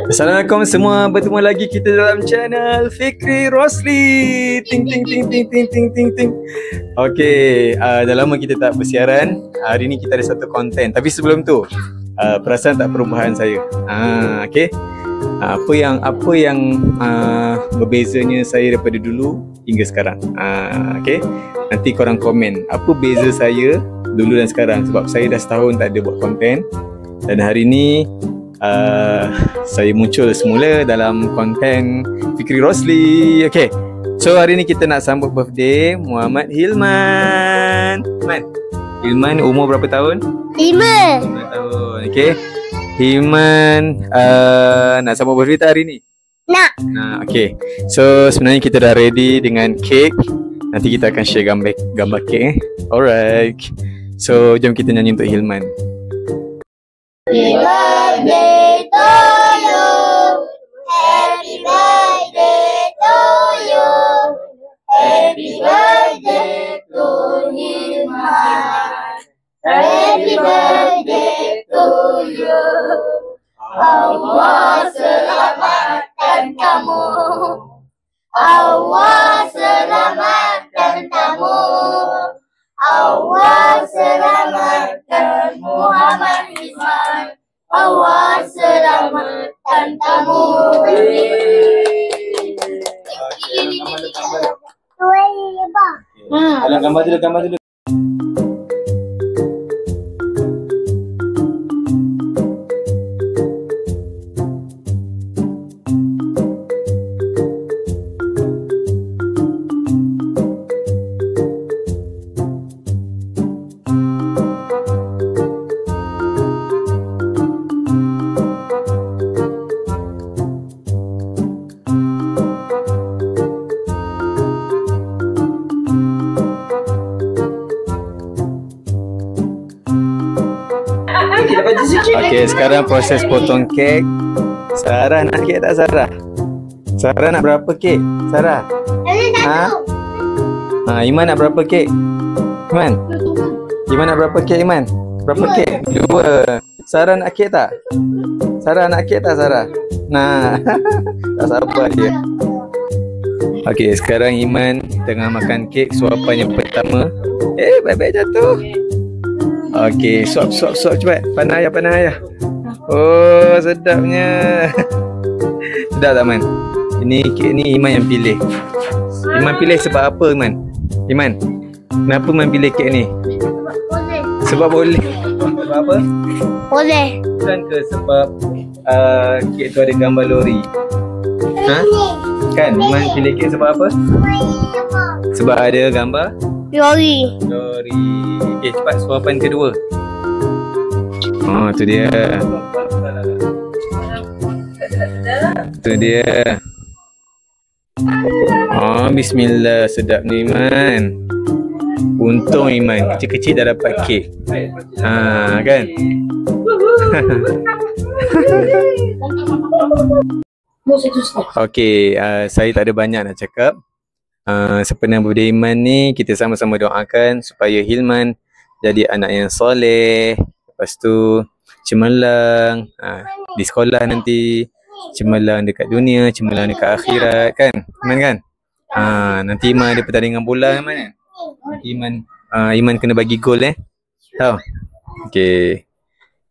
Assalamualaikum semua, bertemu lagi kita dalam channel Fikri Rosli. Ting ting ting ting ting ting ting ting. Okey, dah lama kita tak bersiaran. Hari ni kita ada satu konten. Tapi sebelum tu, perasan tak perubahan saya? Okey. Apa yang berbezanya saya daripada dulu hingga sekarang? Okey. Nanti korang komen apa beza saya dulu dan sekarang, sebab saya dah setahun tak ada buat konten. Dan hari ni saya muncul semula dalam konten Fikri Rosli. Okay, so hari ni kita nak sambut birthday Muhammad Hilman. Hilman umur berapa tahun? 5 tahun. Okay, Hilman nak sambut birthday tak hari ni? Nak. Okay, so sebenarnya kita dah ready dengan kek. Nanti kita akan share gambar kek. Alright, so jom kita nyanyi untuk Hilman. Happy birthday to you. Happy birthday to you. Happy birthday to Hilman. Happy birthday to you. Allah selamatkan kamu. Allah selamatkan kamu. Allah selamatkan Muhammad Hilman. Allah selamatkan kamu. Gambar dulu. Okay, sekarang proses potong kek. Sarah nak kek tak Sarah? Sarah nak berapa kek? Sarah? Iman nak berapa kek? Iman nak berapa kek Iman? Berapa kek? 2. Sarah nak kek tak? Sarah nak kek tak Sarah? Nah, tak sabar dia. Okay, sekarang Iman tengah makan kek suapan yang pertama. Baik-baik jatuh. Okey, suap cepat. Panah ayah. Oh, sedapnya. Sedap tak Man? Ini kek ni Iman yang pilih. Iman pilih sebab apa Iman? Iman, kenapa Iman pilih kek ni? Sebab boleh. Sebab apa? Boleh. Bukan ke sebab kek tu ada gambar lori? Kan? Iman pilih kek sebab apa? Sebab ada gambar lori. Okay, cepat suapan kedua. Oh, tu dia. Oh, bismillah, sedap ni Iman. Untung Iman kecil-kecil dah dapat kek. Kan? Okay, saya tak ada banyak nak cakap. Sepenuh birthday Hilman ni, kita sama-sama doakan supaya Hilman jadi anak yang soleh. Lepas tu cemerlang di sekolah nanti, cemerlang dekat dunia, cemerlang dekat akhirat, kan? Iman kan? Nanti Iman ada pertandingan bola Iman kan? Nanti Iman kena bagi gol tahu? Okay,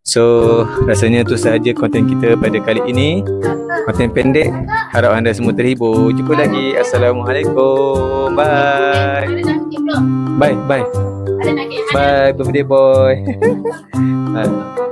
so rasanya tu sahaja konten kita pada kali ini. Konten pendek, harap anda semua terhibur. Jumpa lagi. Assalamualaikum. Bye. Bye birthday boy. Bye.